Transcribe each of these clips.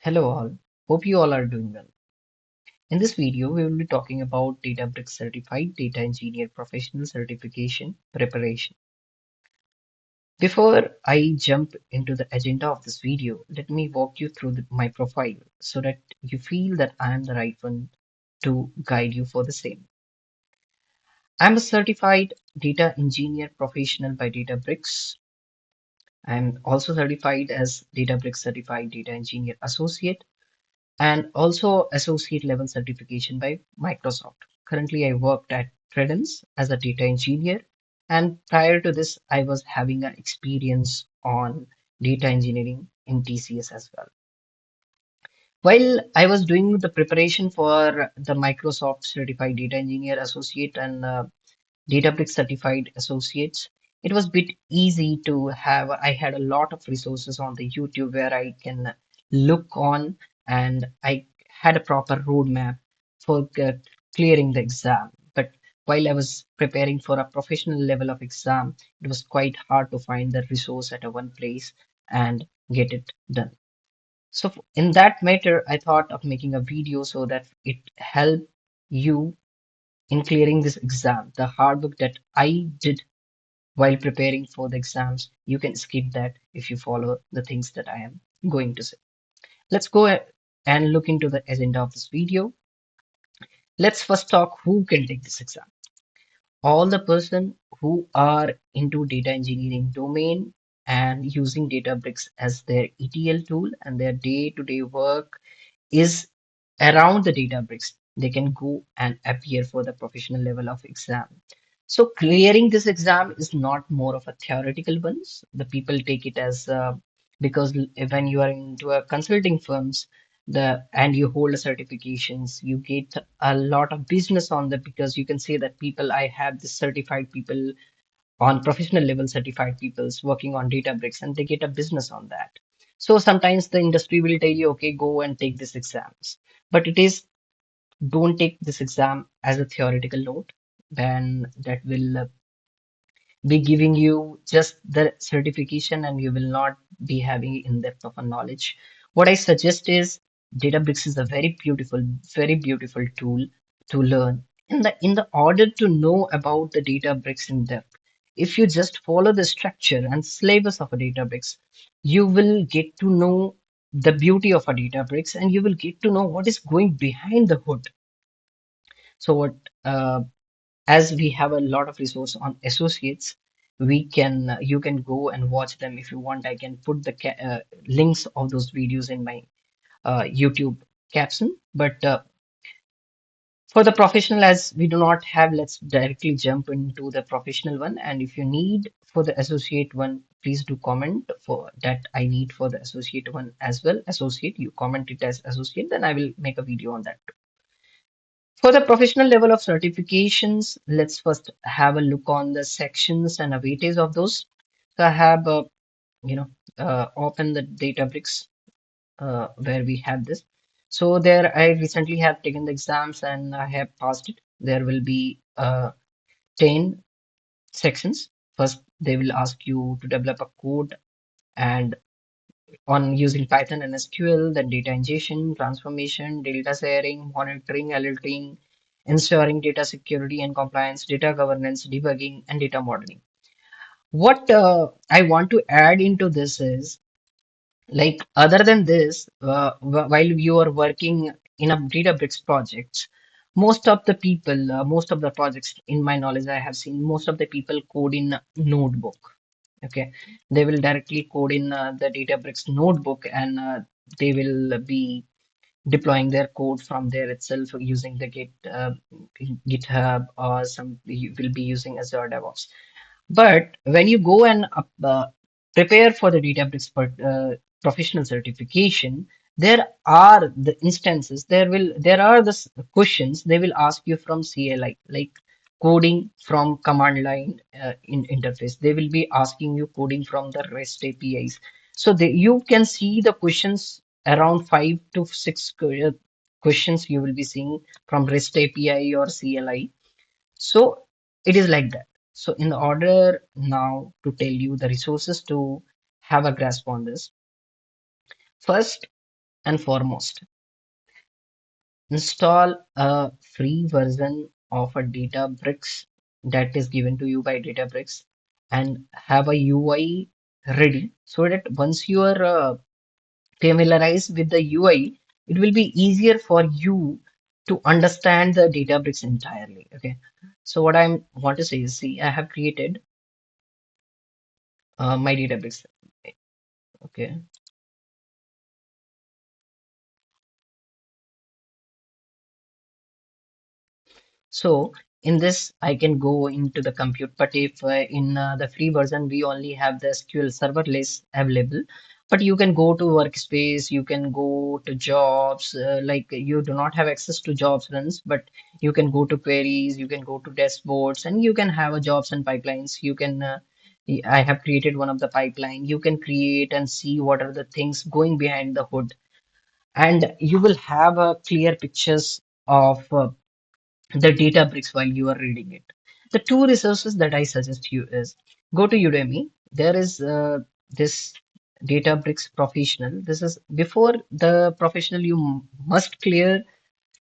Hello all, hope you all are doing well. In this video, we will be talking about Databricks Certified Data Engineer Professional Certification Preparation. Before I jump into the agenda of this video, let me walk you through my profile so that you feel that I am the right one to guide you for the same. I'm a certified data engineer professional by Databricks. I'm also certified as Databricks Certified Data Engineer Associate and also associate level certification by Microsoft. Currently, I worked at Credence as a data engineer, and prior to this, I was having an experience on data engineering in TCS as well. While I was doing the preparation for the Microsoft Certified Data Engineer Associate and Databricks certified associates. It was a bit easy to have. I had a lot of resources on the YouTube where I can look on, and I had a proper roadmap for clearing the exam. But while I was preparing for a professional level of exam, it was quite hard to find the resource at a one place and get it done. So in that matter, I thought of making a video so that it help you in clearing this exam. The hard work that I did while preparing for the exams, you can skip that if you follow the things that I am going to say. Let's go and look into the agenda of this video. Let's first talk who can take this exam. All the person who are into data engineering domain and using Databricks as their ETL tool and their day-to-day work is around the Databricks, they can go and appear for the professional level of exam. So clearing this exam is not more of a theoretical one. The people take it as because when you are into a consulting firms, the and you hold certifications, you get a lot of business on that because you can say that people I have this certified people on professional level certified peoples working on Databricks and they get a business on that. So sometimes the industry will tell you, okay, go and take this exams. But it is don't take this exam as a theoretical note, then that will be giving you just the certification and you will not be having in depth of a knowledge. What I suggest is Databricks is a very beautiful tool to learn. In the order to know about the Databricks in depth, if you just follow the structure and syllabus of a Databricks, you will get to know the beauty of a Databricks and you will get to know what is going behind the hood. So what as we have a lot of resource on associates, we can you can go and watch them if you want. I can put the links of those videos in my YouTube caption. But for the professional, as we do not have, let's directly jump into the professional one. And if you need for the associate one, please do comment for that. I need for the associate one as well. Associate, you comment it as associate, then I will make a video on that. For the professional level of certifications, let's first have a look on the sections and weightage of those. So I have, you know, open the Databricks where we have this. So there, I recently have taken the exams and I have passed it. There will be 10 sections. First, they will ask you to develop a code and on using Python and SQL, then data ingestion, transformation, data sharing, monitoring, alerting, ensuring data security and compliance, data governance, debugging, and data modeling. What I want to add into this is like other than this, while you are working in a Databricks projects, most of the projects in my knowledge, I have seen most of the people code in Notebook. Okay, they will directly code in the Databricks notebook and they will be deploying their code from there itself using the GitHub or some you will be using Azure DevOps. But when you go and prepare for the Databricks professional certification, there are the instances. There are the questions they will ask you from CLI, like coding from command line in interface. They will be asking you coding from the REST APIs. So you can see the questions around 5 to 6 questions you will be seeing from REST API or CLI. So it is like that. So in order now to tell you the resources to have a grasp on this, first and foremost, install a free version of a Databricks that is given to you by Databricks and have a UI ready so that once you are familiarized with the UI, it will be easier for you to understand the Databricks entirely. Okay. So what I want to say is, see, I have created my Databricks. Okay. So in this, I can go into the compute, but if in the free version, we only have the SQL serverless available, but you can go to workspace, you can go to jobs, like you do not have access to jobs runs, but you can go to queries, you can go to dashboards, and you can have a jobs and pipelines. You can, I have created one of the pipeline. You can create and see what are the things going behind the hood, and you will have a clear pictures of the Databricks while you are reading it. The two resources that I suggest you is go to Udemy. There is this Databricks Professional. This is before the professional, you must clear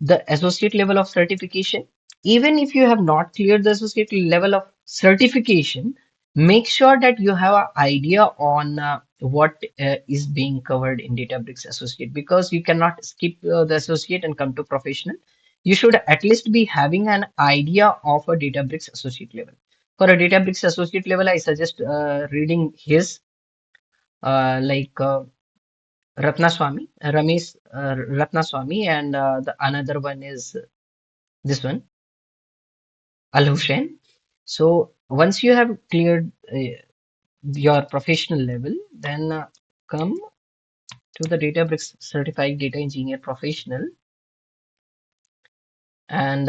the associate level of certification. Even if you have not cleared the associate level of certification, make sure that you have an idea on what is being covered in Databricks Associate, because you cannot skip the associate and come to professional. You should at least be having an idea of a Databricks Associate level. For a Databricks Associate level, I suggest reading his like Ratnaswamy, Ramesh Ratnaswamy, and the another one is this one, Al Hussein. So once you have cleared your professional level, then come to the Databricks Certified Data Engineer Professional and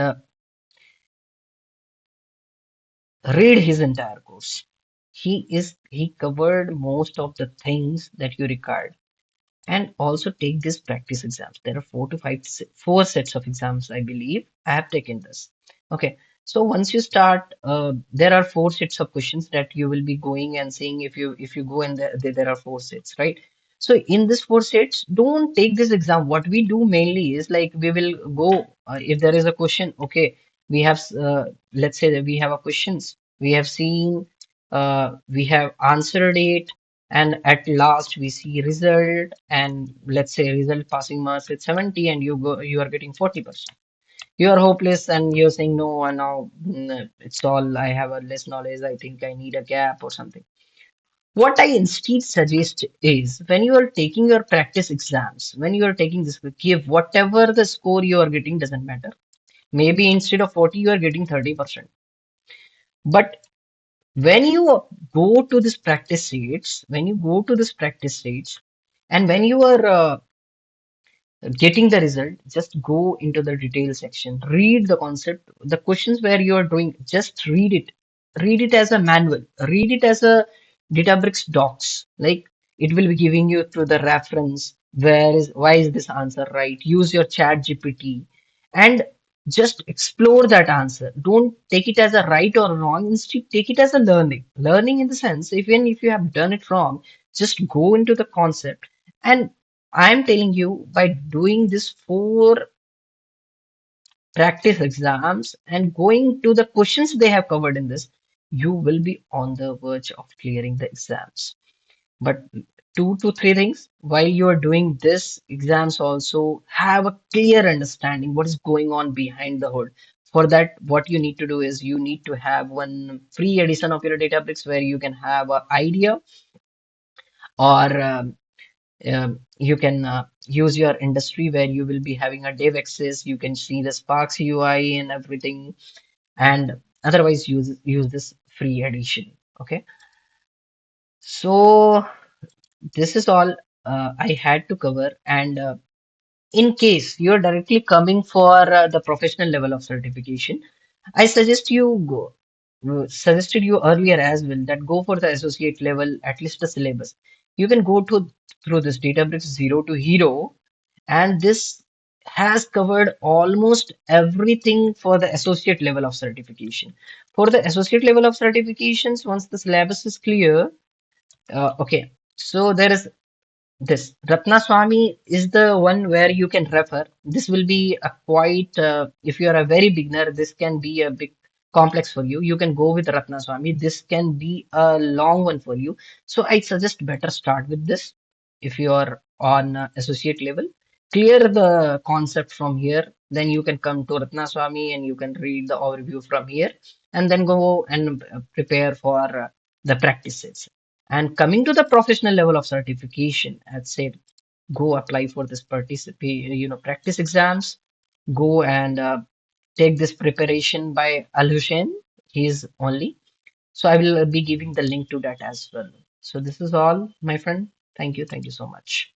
read his entire course. He covered most of the things that you required. And also take these practice exams. There are 4 sets of exams, I believe. I have taken this. Okay. So once you start, there are 4 sets of questions that you will be going and seeing. If you go in there are 4 sets, right? So in this 4 sets, don't take this exam. What we do mainly is like we will go if there is a question. Okay, we have let's say that we have a questions. We have seen, we have answered it, and at last we see result, and let's say result passing marks at 70, and you are getting 40%. You are hopeless and you're saying no, and now it's all, I have a less knowledge, I think I need a gap or something. What I instead suggest is, when you are taking your practice exams, when you are taking this, give whatever the score you are getting, doesn't matter. Maybe instead of 40 you are getting 30%. But when you go to this practice stage, when you go to this practice stage, and when you are getting the result, just go into the detail section, read the concept, the questions where you are doing, just read it as a manual, read it as a Databricks docs. Like it will be giving you through the reference, why is this answer right? Use your chat GPT and just explore that answer. Don't take it as a right or wrong, instead take it as a learning in the sense, even if you have done it wrong, just go into the concept. And I'm telling you, by doing this 4 practice exams and going to the questions they have covered in this, you will be on the verge of clearing the exams. But 2 to 3 things while you are doing this exams, also have a clear understanding what is going on behind the hood. For that, what you need to do is you need to have one free edition of your Databricks where you can have an idea, or you can use your industry where you will be having a dev access. You can see the Sparks UI and everything, and otherwise use this free edition. Okay, so this is all I had to cover. And in case you're directly coming for the professional level of certification, I suggest you go. Suggested you earlier as well that go for the associate level, at least the syllabus. You can go to through this Databricks Zero to Hero, and this has covered almost everything for the associate level of certification. For the associate level of certifications, once the syllabus is clear, okay, so there is This Ratnaswamy is the one where you can refer. This will be a quite, if you are a very beginner, this can be a big complex for you. You can go with Ratnaswamy. This can be a long one for you. So I suggest better start with this if you are on associate level. Clear the concept from here. Then you can come to Ratnaswamy and you can read the overview from here and then go and prepare for the practices. And coming to the professional level of certification, I'd say go apply for this practice exams. Go and take this preparation by Al Hussein. He's only. So I will be giving the link to that as well. So this is all, my friend. Thank you. Thank you so much.